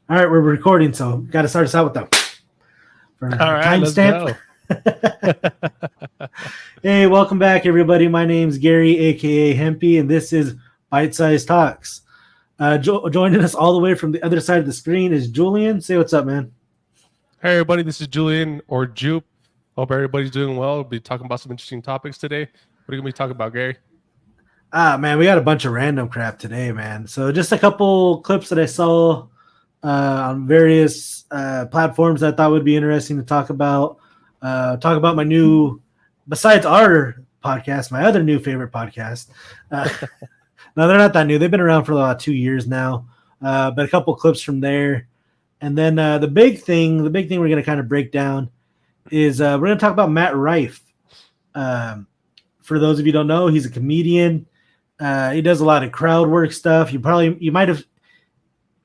All right, we're recording, so got to start us out with the All right, let's timestamp. go. Hey, welcome back, everybody. My name's Gary, aka Hempy, and this is ByteSized Talks. Joining us all the way from the other side of the screen is Julian. Say what's up, man. Hey, everybody, this is Julian or Joop. Hope everybody's doing well. We'll be talking about some interesting topics today. What are you going to be talking about, Gary? Man, we got a bunch of random crap today, man. So just a couple clips that I saw on various platforms that I thought would be interesting to talk about. Talk about my new, besides our podcast, my other new favorite podcast. No, they're not that new. They've been around for about 2 years now. But a couple clips from there. And then the big thing we're going to kind of break down is we're going to talk about Matt Rife. For those of you who don't know, he's a comedian. He does a lot of crowd work stuff. You might have,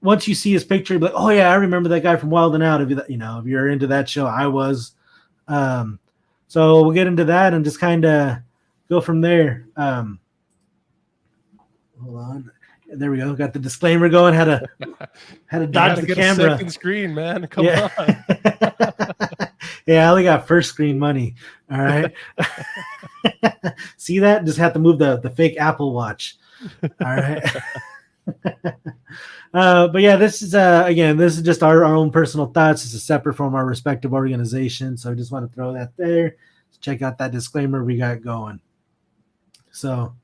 once you see his picture, you'll be like, oh yeah, I remember that guy from Wild and Out. If you're into that show, I was. So we'll get into that and just kind of go from there. Hold on. There we go. Got the disclaimer going. Had to dodge the camera. A second screen, man. Come on. Yeah, I only got first screen money. All right. See that? Just have to move the fake Apple Watch. All right. But yeah, this is this is just our own personal thoughts. This is separate from our respective organizations. So I just want to throw that there. Check out that disclaimer we got going. So,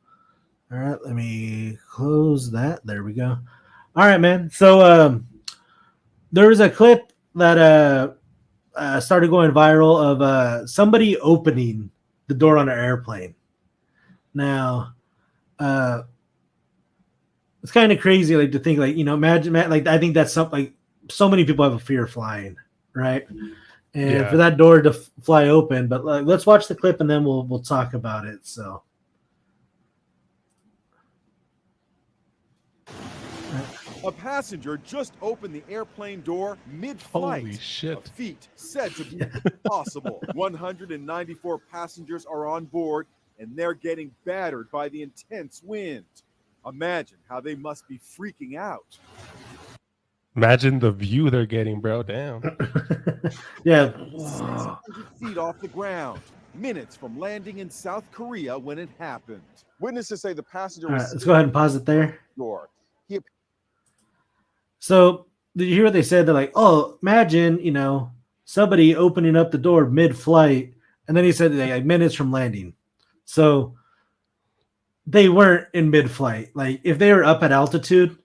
all right, let me close that. There we go. All right, man. So there was a clip that started going viral of somebody opening the door on an airplane. Now, it's kind of crazy, like to think, like, imagine, like, I think that's something, like, so many people have a fear of flying, right? And for that door to fly open. But let's watch the clip and then we'll talk about it. So. A passenger just opened the airplane door mid-flight. Holy shit. A feat said to be impossible. 194 passengers are on board, and they're getting battered by the intense wind. Imagine how they must be freaking out. Imagine the view they're getting, bro. Damn. Yeah. 600 feet off the ground. Minutes from landing in South Korea when it happened. Witnesses say the passenger was... All right, let's go ahead and pause it there. Door. So did you hear what they said? They're like, oh, imagine, somebody opening up the door mid-flight. And then he said like minutes from landing. So they weren't in mid-flight. Like, if they were up at altitude,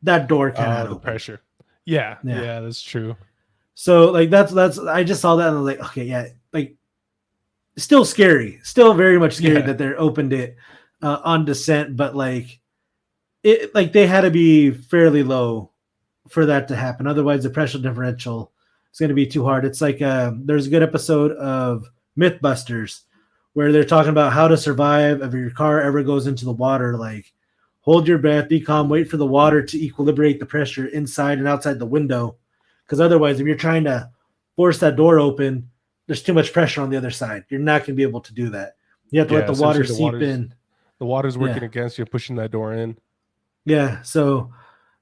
that door cannot open. Pressure. Yeah, that's true. So like that's I just saw that and I was like, okay, yeah, like, still scary, still very much scary that they opened it on descent, but like they had to be fairly low for that to happen. Otherwise, the pressure differential is going to be too hard. It's like there's a good episode of Mythbusters where they're talking about how to survive if your car ever goes into the water. Like, hold your breath, be calm, wait for the water to equilibrate the pressure inside and outside the window. Because otherwise, if you're trying to force that door open, there's too much pressure on the other side. You're not going to be able to do that. You have to let the water seep in. The water's working against you, pushing that door in. Yeah, so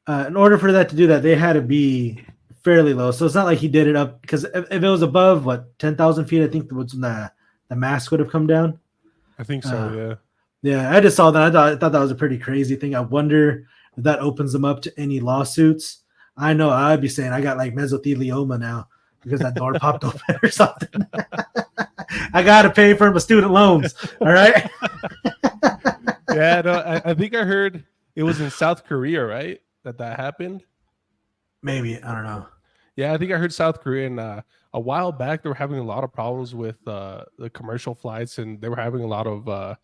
in order for that to do that, they had to be fairly low. So it's not like he did it up, because if it was above 10,000 feet, I think the mask would have come down. I think so. Yeah, I just saw that. I thought that was a pretty crazy thing. I wonder if that opens them up to any lawsuits. I know I'd be saying I got like mesothelioma now because that door popped open or something. I got to pay for my student loans. All right. Yeah, no, I think I heard it was in South Korea, right? That happened. Maybe, I don't know. Yeah, I think I heard South Korea, and a while back they were having a lot of problems with the commercial flights, and they were having a lot of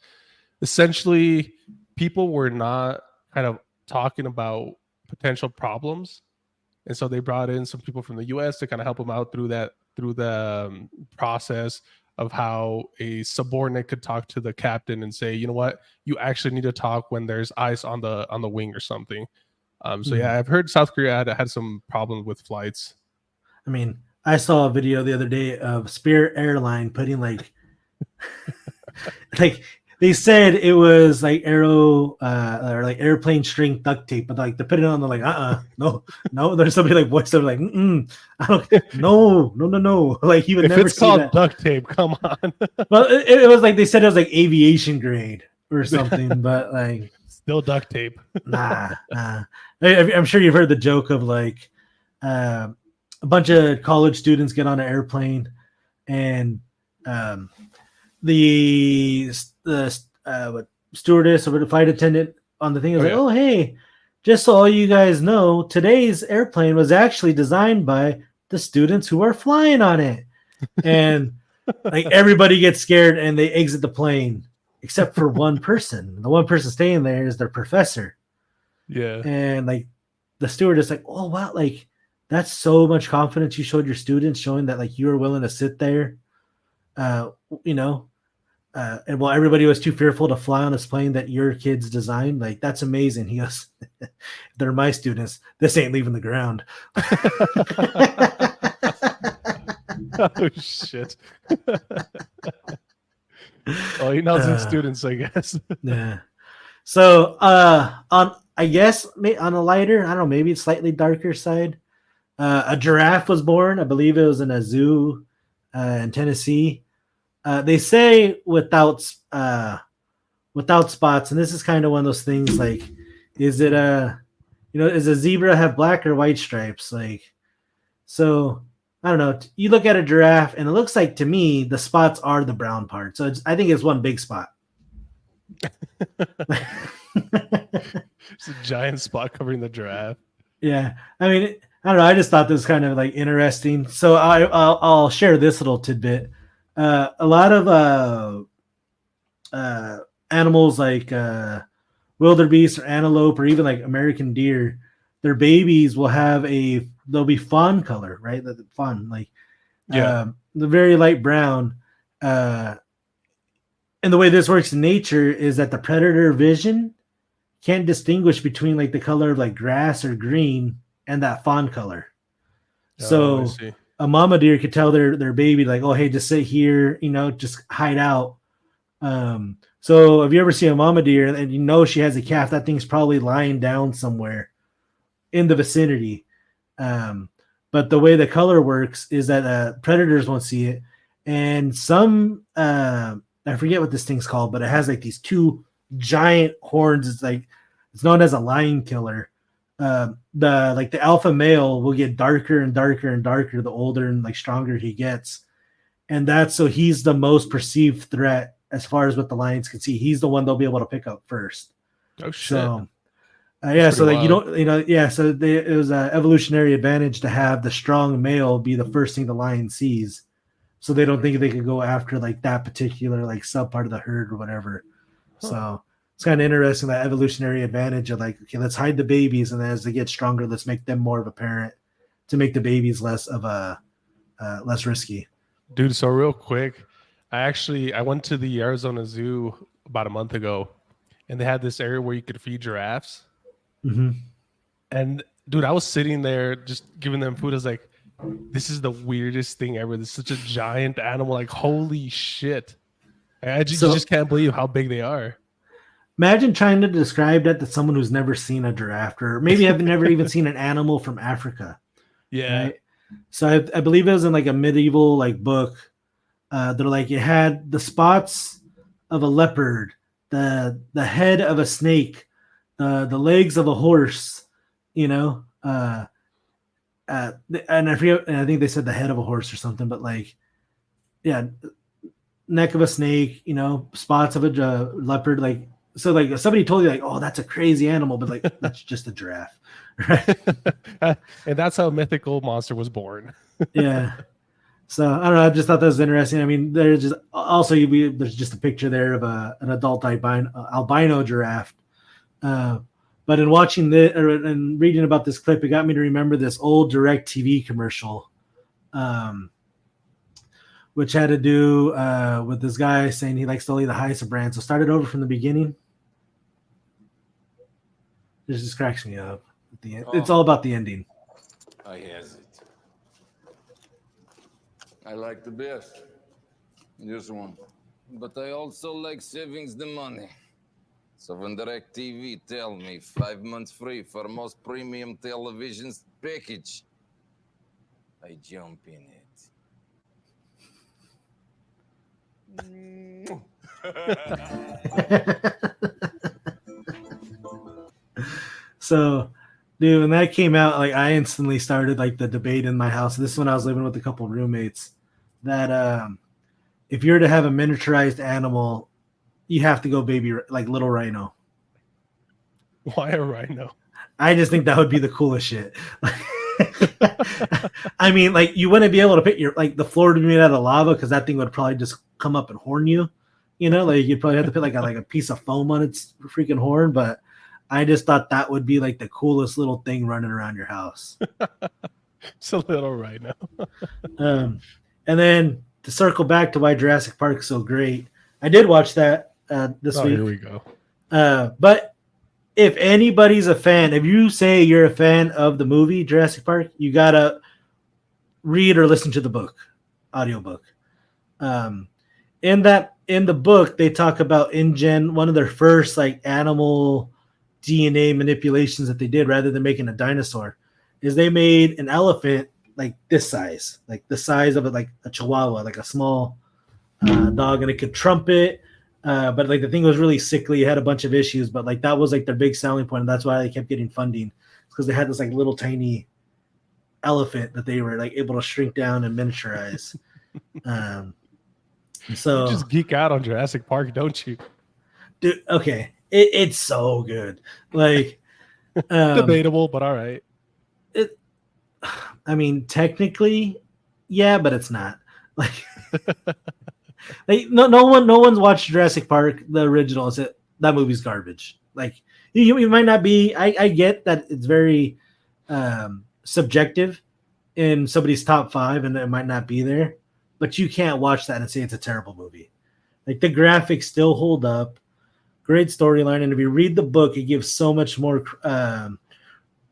essentially people were not kind of talking about potential problems, and so they brought in some people from the U.S. to kind of help them out through the process of how a subordinate could talk to the captain and say, you know what, you actually need to talk when there's ice on the wing or something. So yeah, I've heard South Korea had some problems with flights. I mean, I saw a video the other day of Spirit Airline putting like they said it was like or like airplane string duct tape, but like to put it on, they're like, no. There's somebody like voice over like, I don't, no. Like he would If never it's see called that. duct tape, come on. Well, it was like they said it was like aviation grade or something, but like Still duct tape. nah. I'm sure you've heard the joke of like a bunch of college students get on an airplane and um, what stewardess or the flight attendant on the thing is like, oh hey, just so all you guys know, today's airplane was actually designed by the students who are flying on it, and like everybody gets scared and they exit the plane except for one person. The one person staying there is their professor. Yeah. And like the steward is like, oh wow, like that's so much confidence you showed your students, showing that like you were willing to sit there, you know, and while everybody was too fearful to fly on this plane that your kids designed. Like that's amazing. He goes, they're my students. This ain't leaving the ground. Oh shit. Oh, he knows his students, I guess. Yeah. So on I guess on a lighter, I don't know, maybe slightly darker side, a giraffe was born. I believe it was in a zoo in Tennessee. They say without spots, and this is kind of one of those things like, is it does a zebra have black or white stripes? Like, so I don't know. You look at a giraffe, and it looks like to me the spots are the brown part. So I think it's one big spot. It's a giant spot covering the giraffe. Yeah, I mean, I don't know. I just thought this was kind of like interesting. So I'll share this little tidbit. A lot of animals like wildebeest or antelope or even like American deer, their babies they'll be fawn color, right? The fawn, like the very light brown. And the way this works in nature is that the predator vision can't distinguish between like the color of like grass or green and that fawn color. So a mama deer could tell their baby like, oh hey, just sit here, just hide out. So if you ever see a mama deer and she has a calf, that thing's probably lying down somewhere in the vicinity. But the way the color works is that predators won't see it, and some I forget what this thing's called, but it has like these two giant horns. It's known as a lion killer. The alpha male will get darker and darker and darker the older and like stronger he gets, and that's so he's the most perceived threat as far as what the lions can see. He's the one they'll be able to pick up first. Oh shit! So, so like wild. So it was an evolutionary advantage to have the strong male be the first thing the lion sees, so they don't think they could go after like that particular like sub part of the herd or whatever. Huh. So it's kind of interesting, that evolutionary advantage of like, okay, let's hide the babies, and then as they get stronger, let's make them more of a parent to make the babies less risky. Dude, so real quick, I went to the Arizona Zoo about a month ago, and they had this area where you could feed giraffes. Mm-hmm. And dude, I was sitting there just giving them food. I was like, this is the weirdest thing ever. This is such a giant animal. Like, holy shit. You just can't believe how big they are. Imagine trying to describe that to someone who's never seen a giraffe, or maybe have never even seen an animal from Africa. Yeah. Right? So I believe it was in like a medieval like book. They're like, it had the spots of a leopard, the head of a snake, the legs of a horse, and I forget, and I think they said the head of a horse or something, but like, yeah, neck of a snake, spots of a leopard, like, so like somebody told you like, oh, that's a crazy animal, but like that's just a giraffe, right? And that's how Mythical Monster was born. Yeah. So I don't know. I just thought that was interesting. I mean, there's just a picture there of an adult albino giraffe. But in watching this and reading about this clip, it got me to remember this old DirecTV commercial, which had to do with this guy saying he likes to only the highest of brands. So start it over from the beginning. This just cracks me up. At the end. It's all about the ending. I has it. I like the best. This one. But I also like savings the money. So when DirecTV tell me 5 months free for most premium televisions package, I jump in So, dude, when that came out, like I instantly started like the debate in my house. This is when I was living with a couple roommates. That if you were to have a miniaturized animal, you have to go baby like little rhino. Why a rhino? I just think that would be the coolest shit. I mean, like you wouldn't be able to pick your like the floor to be made out of lava because that thing would probably just come up and horn you. You know, like you'd probably have to put like a piece of foam on its freaking horn. But I just thought that would be like the coolest little thing running around your house. It's a little rhino. And then to circle back to why Jurassic Park is so great, I did watch that this week. Here we go. But if anybody's a fan, if you say you're a fan of the movie Jurassic Park, you gotta read or listen to the book, audiobook. In the book, they talk about InGen, one of their first like animal DNA manipulations that they did rather than making a dinosaur, is they made an elephant like this size, like the size of it, like a chihuahua, like a small dog, and it could trumpet. But like the thing was really sickly. It had a bunch of issues, but like that was like their big selling point, and that's why they kept getting funding, because they had this like little tiny elephant that they were like able to shrink down and miniaturize. So You just geek out on Jurassic Park, don't you? dude, okay, it's so good. Like Debatable, but all right. I mean, technically, yeah, but it's not. Like, like no one's watched Jurassic Park, the original. That movie's garbage. Like you might not be. I get that it's very subjective in somebody's top 5, and it might not be there. But you can't watch that and say it's a terrible movie. Like the graphics still hold up. Great storyline, and if you read the book, it gives so much more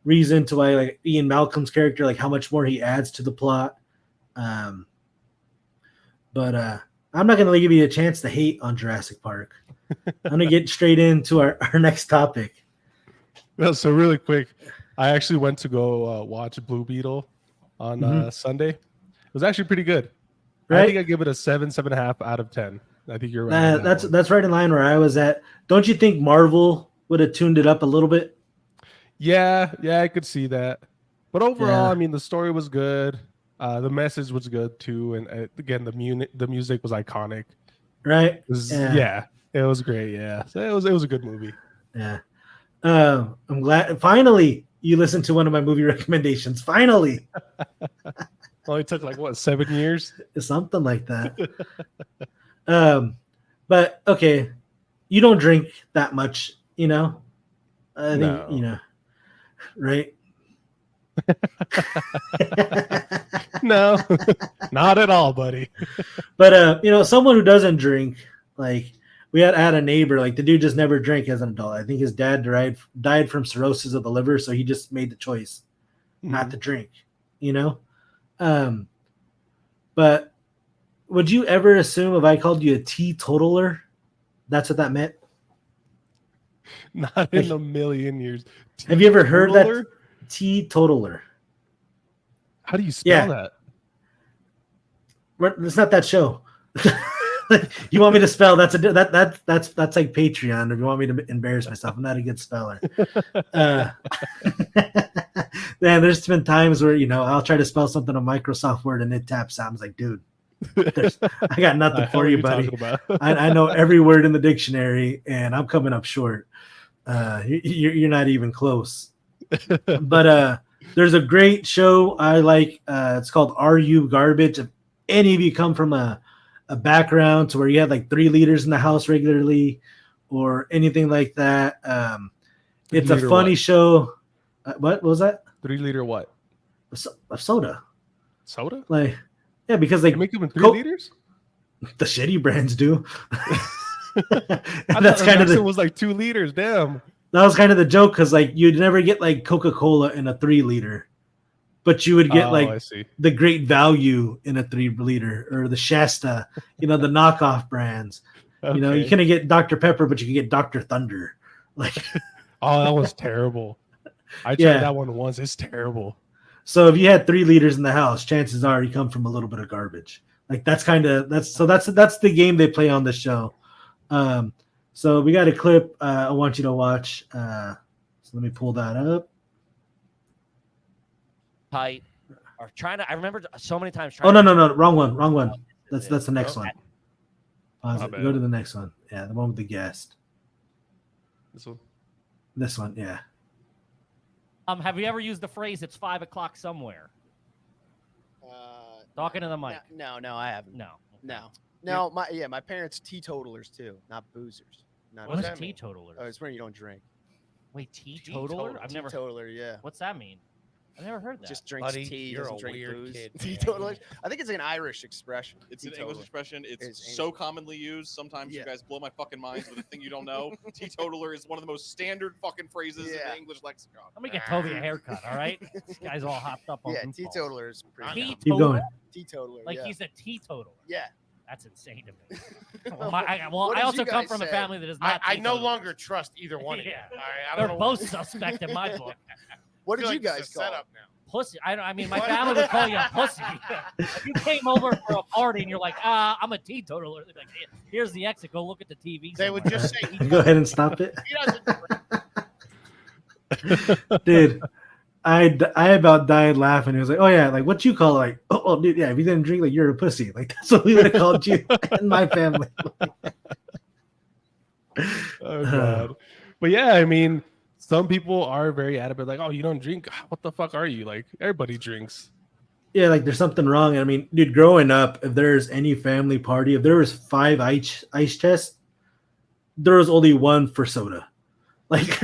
reason to why like Ian Malcolm's character, like how much more he adds to the plot. But I'm not going to give you a chance to hate on Jurassic Park. I'm going to get straight into our next topic. Well, so really quick, I actually went to go watch Blue Beetle on Sunday. It was actually pretty good. Right? I think I give it a 7.5 out of 10. I think you're right. That's right in line where I was at. Don't you think Marvel would have tuned it up a little bit? Yeah, I could see that. But overall, I mean, the story was good. The message was good too, and again, the music was iconic. Right? It was great. Yeah, so it was a good movie. Yeah. I'm glad finally you listened to one of my movie recommendations. Finally. Only took like what, 7 years? Something like that. But okay, you don't drink that much, you know? I think, No. you know, right? No, not at all, buddy. But you know, someone who doesn't drink, like I had a neighbor, like the dude just never drank as an adult. I think his dad died from cirrhosis of the liver, so he just made the choice not to drink, you know? But would you ever assume if I called you a teetotaler, that's what that meant? Not in a million years. Have you ever heard Teetotaler? that? Teetotaler. How do you spell that? It's not that show. You want me to spell? That's like Patreon. If you want me to embarrass myself, I'm not a good speller. Man, there's been times where I'll try to spell something on Microsoft Word and it taps out. I'm like, dude, I got nothing for you, buddy. I know every word in the dictionary, and I'm coming up short. You're not even close. But there's a great show I like. It's called Are You Garbage? If any of you come from a background to where you had like 3 liters in the house regularly or anything like that, it's a funny show. What was that? 3 liter what? Of soda. Soda? Like, yeah, because they make them in 3 liters. The shitty brands do. That's kind of it was like 2 liters. Damn. That was kind of the joke, because like you'd never get like Coca-Cola in a 3 liter. but you would get I like see. the Great Value in a 3-liter or the Shasta, the knockoff brands. Okay. You couldn't get Dr. Pepper, but you could get Dr. Thunder. Like, oh, that was terrible. I tried Yeah. that one once. It's terrible. so if you had 3 liters in the house, chances are you come from a little bit of garbage. Like that's the game they play on the show. So we got a clip I want you to watch. So let me pull that up. Tight. Or trying to. I remember so many times. Oh Trying no, wrong one. That's the next one. Pause My it. bad. Go to the next one. Yeah, the one with the guest. This one. This one, yeah. Have you ever used the phrase "It's 5 o'clock somewhere"? Talking to the mic. No, I haven't. No. No. My parents teetotalers too, not boozers. What's teetotaler? Oh, it's when you don't drink. Wait, teetotaler? I've never. Teetotaler, yeah. What's that mean? I've never heard that. Just drinks Buddy, tea, you're doesn't a drink weird booze. kid. Teetotalers. I think it's an Irish expression. It's an teetotaler. English expression. It's It's so commonly used. Sometimes you guys blow my fucking minds with a thing you don't know. Teetotaler is one of the most standard fucking phrases in the English lexicon. Let me get Toby a haircut, all right? This guy's all hopped up on Yeah, football. teetotaler is pretty. Keep going. Teetotaler. Like yeah. he's a teetotaler. Yeah. That's insane to me. Well, What I did also you come guys from a say? family that is not. I no teetotalers. longer trust either one of you. Yeah. All right, I They're don't know. both suspect in my book. What I did feel you like guys it's a call setup it? now. Pussy. I mean, my family would call you a pussy. If you came over for a party and you're like, I'm a teetotaler, they'd be like, here's the exit. Go look at the TV. They would somewhere." just say, Go ahead and stop it. he doesn't. Dude, I about died laughing. He was like, "Oh yeah, like what you call like, oh dude, yeah, if you didn't drink, like you're a pussy. Like that's what we would have called you in my family." Oh god. But yeah, I mean, some people are very adamant, like, oh, you don't drink. What the fuck are you? Like, everybody drinks. Yeah, like there's something wrong. I mean, dude, growing up, if there's any family party, if there was 5 ice chests, there was only 1 for soda. Like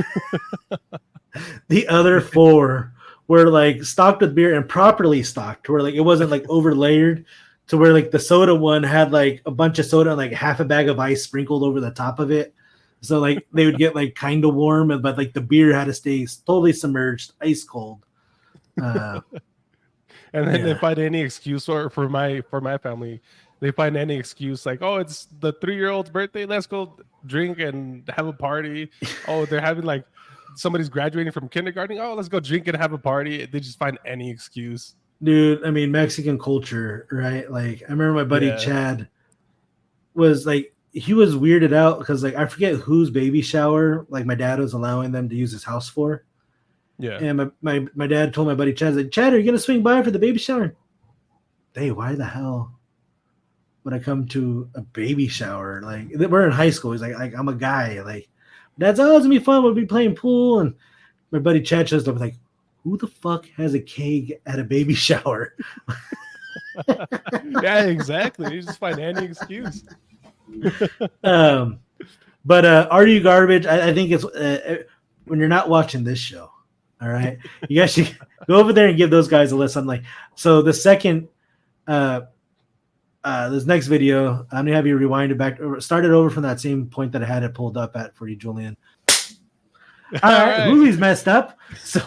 the other 4 were like stocked with beer and properly stocked, where like it wasn't like overlayered to where like the soda one had like a bunch of soda and like half a bag of ice sprinkled over the top of it. So like they would get like kind of warm, but like the beer had to stay totally submerged, ice cold. And then they find any excuse, or for my family, they find any excuse like, oh, it's the 3-year-old's birthday. Let's go drink and have a party. Oh, they're having like somebody's graduating from kindergarten. Oh, let's go drink and have a party. They just find any excuse. Dude, I mean, Mexican culture, right? Like, I remember my buddy Chad was like, he was weirded out because, like, I forget whose baby shower, like, my dad was allowing them to use his house for. Yeah. And my dad told my buddy Chad, like, Chad, are you going to swing by for the baby shower? Hey, why the hell would I come to a baby shower? Like, we're in high school. He's like I'm a guy. Like, Dad's, oh, it's going to be fun. We'll be playing pool. And my buddy Chad shows up like, who the fuck has a keg at a baby shower? Yeah, exactly. You just find any excuse. But Are You Garbage? I think it's when you're not watching this show. All right, you guys should go over there and give those guys a listen. Like, so the second, this next video, I'm gonna have you rewind it back, start it over from that same point that I had it pulled up at for you, Julian. All right, Ruby's messed up. So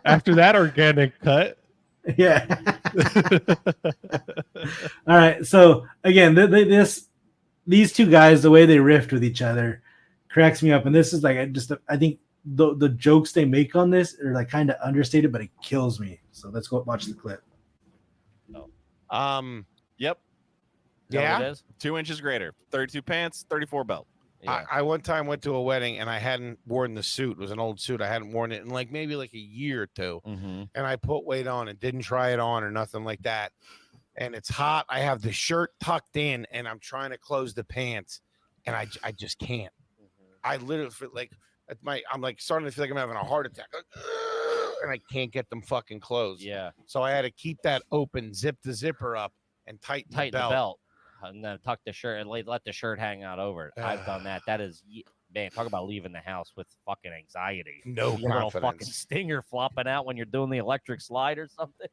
after that organic cut. Yeah. All right. So again, these two guys, the way they riffed with each other, cracks me up. And this is like I think the jokes they make on this are like kind of understated, but it kills me. So let's go watch the clip. Yep. Yeah. It is? 2 inches greater. 32 pants, 34 belt. Yeah. I one time went to a wedding and I hadn't worn the suit. It was an old suit. I hadn't worn it in like maybe like a year or two. Mm-hmm. And I put weight on and didn't try it on or nothing like that. And it's hot. I have the shirt tucked in and I'm trying to close the pants and I just can't. I literally feel like I'm like starting to feel like I'm having a heart attack. And I can't get them fucking closed. Yeah. So I had to keep that open, zip the zipper up and tighten the belt. And then tuck the shirt and let the shirt hang out over it. I've done that. That is, man, talk about leaving the house with fucking anxiety. No Your little fucking confidence. stinger flopping out when you're doing the electric slide or something.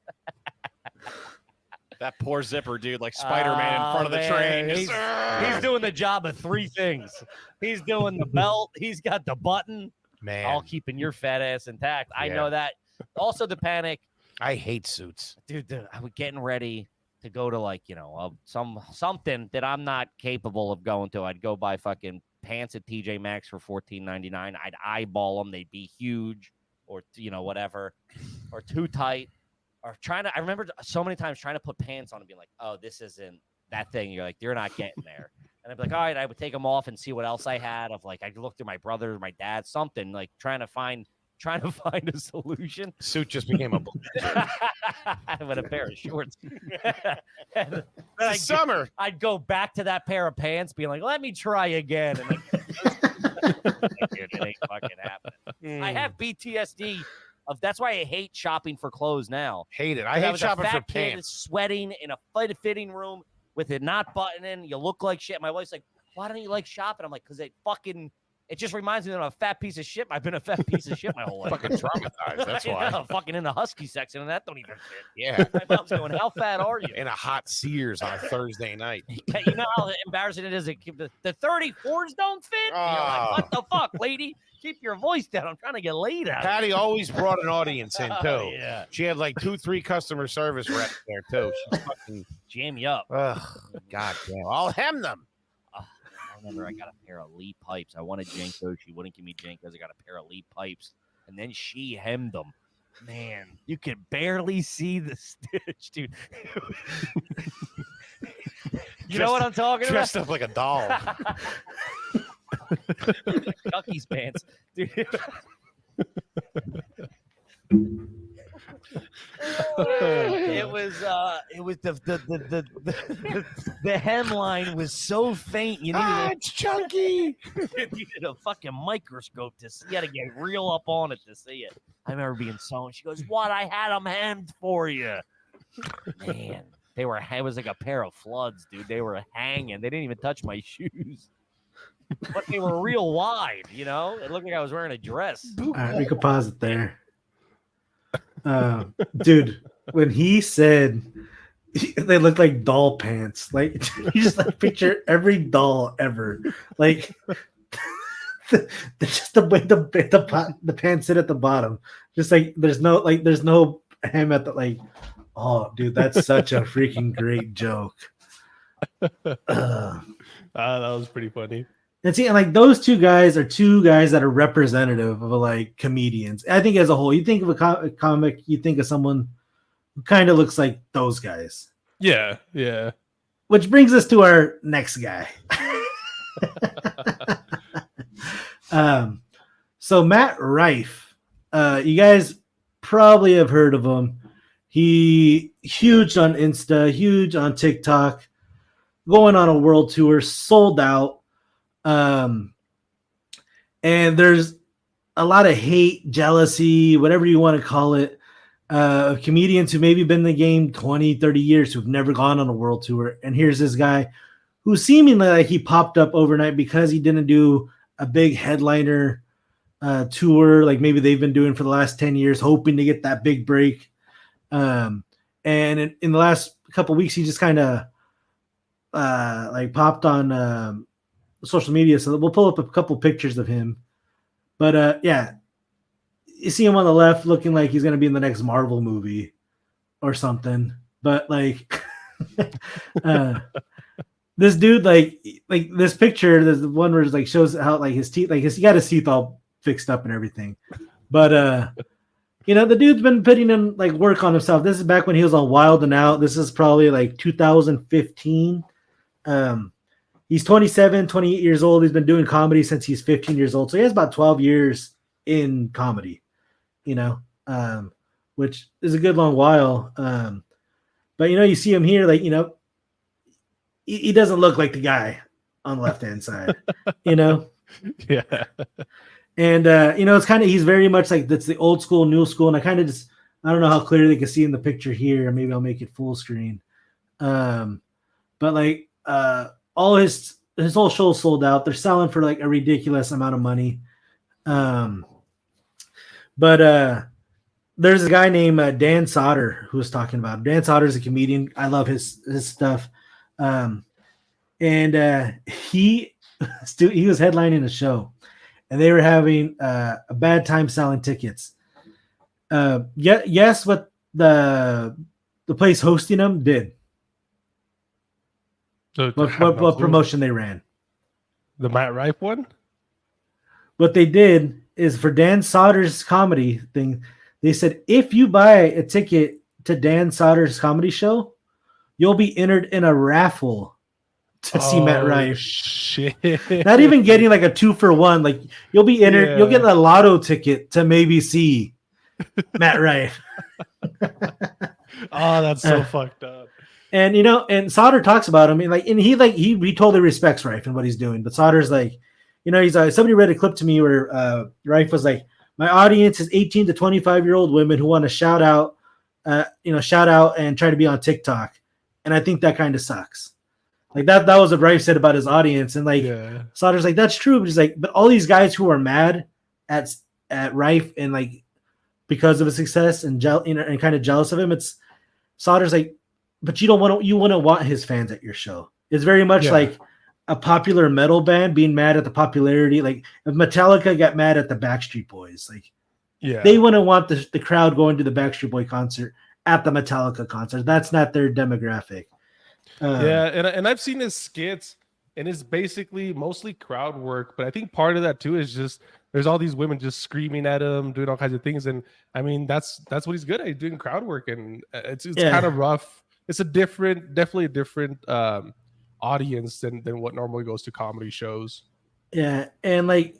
That poor zipper, dude, like Spider-Man in front of the train. He's doing the job of 3 things. He's doing the belt. He's got the button. Man. All keeping your fat ass intact. I know that. Also the panic, I hate suits. dude. I was getting ready to go to like something that I'm not capable of going to. I'd go buy fucking pants at TJ Maxx for $14.99. I'd eyeball them; they'd be huge, or whatever, or too tight, or I remember so many times trying to put pants on and being like, "Oh, this isn't that thing." You're like, "You're not getting there." And I'd be like, "All right," I would take them off and see what else I had. I'd look through my brother, my dad, something like trying to find a solution. Suit just became a with a pair of shorts. And it's summer. I'd go back to that pair of pants, being like, "Let me try again." And dude, it ain't fucking happening. I have PTSD that's why I hate shopping for clothes now. Hate it. I hate was shopping a fat for kid pants. sweating in a fitting room with it not buttoning. You look like shit. My wife's like, "Why don't you like shopping?" I'm like, "Because it just reminds me that I'm a fat piece of shit. I've been a fat piece of shit my whole life." Fucking traumatized. That's why. I'm fucking in the husky section, and that don't even fit. Yeah. My mom's going, "How fat are you?" In a hot Sears on a Thursday night. You know how embarrassing it is. The 34s don't fit. And you're like, "What the fuck, lady? Keep your voice down. I'm trying to get laid out." Patty always brought an audience in too. Oh, yeah. She had like 2-3 customer service reps there too. She fucking jam you up. Ugh, God damn. I'll hem them. I remember I got a pair of Lee pipes. I wanted Jenko. She wouldn't give me Jenkos. I got a pair of Lee pipes, and then she hemmed them. Man, you could barely see the stitch, dude. You know what I'm talking about? Dressed up like a doll. Chucky's pants, dude. It was the hemline was so faint you needed it's chunky. you needed a fucking microscope to see. You had to get real up on it to see it. I remember being so. She goes, "What? I had them hemmed for you." Man, it was like a pair of floods, dude. They were hanging. They didn't even touch my shoes. But they were real wide, It looked like I was wearing a dress. All right, we could pause it there. Dude, when he said they look like doll pants, like you just picture every doll ever. Like just the way the pants sit at the bottom. Just like there's no hem at the oh dude, that's such a freaking great joke. That was pretty funny. And see, and those two guys are two guys that are representative of comedians. I think as a whole, you think of a comic, you think of someone who kind of looks like those guys. Yeah. Which brings us to our next guy. So Matt Rife, you guys probably have heard of him. He huge on Insta, huge on TikTok, going on a world tour, sold out. And there's a lot of hate, jealousy, whatever you want to call it, of comedians who maybe been in the game 20, 30 years who've never gone on a world tour. And here's this guy who seemingly like he popped up overnight because he didn't do a big headliner tour like maybe they've been doing for the last 10 years, hoping to get that big break. And in the last couple of weeks, he just kind of popped on social media, so we'll pull up a couple pictures of him. But yeah, you see him on the left looking like he's gonna be in the next Marvel movie or something. But this dude, like this picture, there's the one where it shows how his teeth, he got his teeth all fixed up and everything. But the dude's been putting in work on himself. This is back when he was on Wild and Out. This is probably 2015. He's 27, 28 years old. He's been doing comedy since he's 15 years old. So he has about 12 years in comedy, which is a good long while. But, you see him here, he doesn't look like the guy on the left-hand side, Yeah. And, it's he's very much that's the old school, new school. And I don't know how clearly they can see in the picture here. Maybe I'll make it full screen. But all his whole show sold out. They're selling for a ridiculous amount of money. But there's a guy named Dan Soder who was talking about him. Dan Soder is a comedian. I love his stuff. And he was headlining a show, and they were having a bad time selling tickets. Yes, what the place hosting them did. So I What have no what clue. promotion they ran? The Matt Rife one? What they did is for Dan Sauter's comedy thing, they said if you buy a ticket to Dan Sauter's comedy show, you'll be entered in a raffle to see Matt Rife. Shit. Not even getting like a 2-for-1. Like you'll be entered, you'll get a lotto ticket to maybe see Matt Rife. Oh, that's so fucked up. And and Sauter talks about him, and he totally respects Rife and what he's doing. But Sauter's like, he's like, somebody read a clip to me where Rife was like, my audience is 18 to 25-year-old women who want to shout out and try to be on TikTok. And I think that kind of sucks. Like that was what Rife said about his audience. And like Sauter's like, that's true. But he's like, but all these guys who are mad at Rife and like because of his success and and kind of jealous of him, it's Sauter's like, but you wouldn't want his fans at your show. It's very much like a popular metal band being mad at the popularity. Like if Metallica got mad at the Backstreet Boys, like they wouldn't want the crowd going to the Backstreet Boy concert at the Metallica concert. That's not their demographic. And I've seen his skits, and it's basically mostly crowd work. But I think part of that too is just there's all these women just screaming at him, doing all kinds of things. And I mean that's what he's good at. He's doing crowd work, and it's kind of rough. It's definitely a different audience than what normally goes to comedy shows. Yeah, and like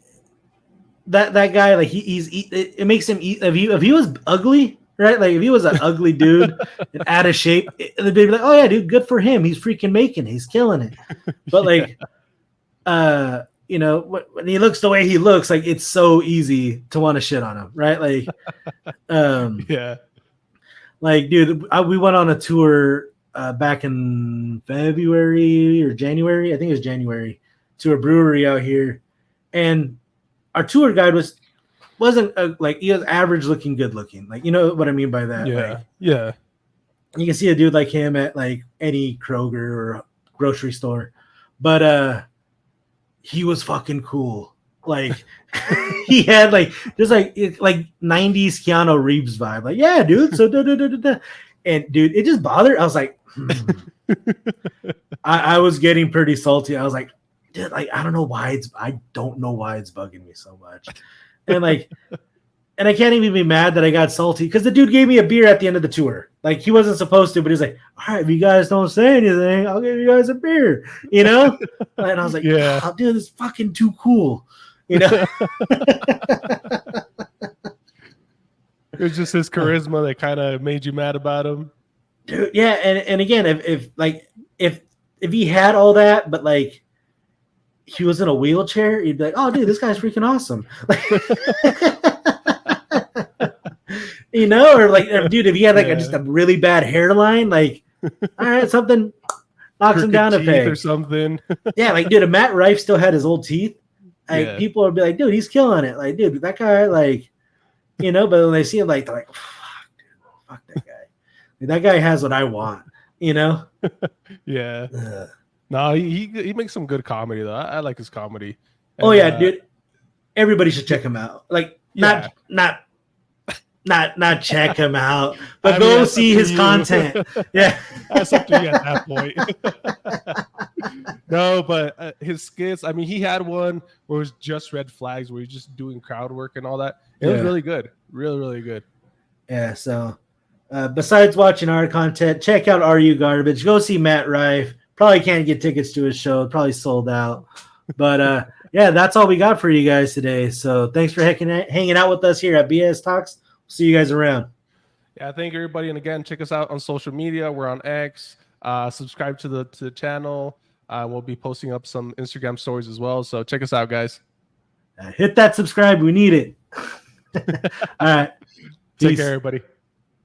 that guy, like it makes him eat. If he was ugly, right? Like if he was an ugly dude and out of shape, they'd be like, "Oh yeah, dude, good for him. He's freaking making it. He's killing it." But like, when he looks the way he looks, like it's so easy to want to shit on him, right? Like, like, dude, we went on a tour back in February or January. I think it was January, to a brewery out here, and our tour guide wasn't like he was average looking, good looking. Like, you know what I mean by that? You can see a dude like him at like any Kroger or grocery store, but he was fucking cool. Like he had like just like 90s Keanu Reeves vibe. Like, yeah, dude. So and dude, it just bothered. I was like, I was getting pretty salty. I was like, dude, like I don't know why it's bugging me so much. And like, and I can't even be mad that I got salty because the dude gave me a beer at the end of the tour. Like he wasn't supposed to, but he's like, all right, if you guys don't say anything, I'll give you guys a beer, And I was like, oh, dude, this is fucking too cool. It was just his charisma that kind of made you mad about him. Dude, yeah, and again, if he had all that, but like he was in a wheelchair, you'd be like, oh dude, this guy's freaking awesome. Or like dude, if he had like just a really bad hairline, like all right, something knocks him down a peg or something. Yeah, like dude, if Matt Rife still had his old teeth, like people would be like, dude, he's killing it. Like, dude, that guy, like, but when they see him, like, they're like, fuck, dude, fuck that guy. Like, that guy has what I want, Yeah. No, he makes some good comedy though. I like his comedy. And, dude. Everybody should check him out. Like, not check him out, but go see his content. Yeah, that's up to you at that point. No, but his skits. I mean, he had one where it was just red flags, where he's just doing crowd work and all that. It was really good, really good. Yeah. So, besides watching our content, check out Are You Garbage? Go see Matt Rife. Probably can't get tickets to his show. Probably sold out. But yeah, that's all we got for you guys today. So thanks for hanging out with us here at ByteSized Talks. See you guys around. Yeah, thank you, everybody. And again, check us out on social media. We're on X. Subscribe to the channel. We'll be posting up some Instagram stories as well. So check us out, guys. Hit that subscribe. We need it. All right. Take care, everybody.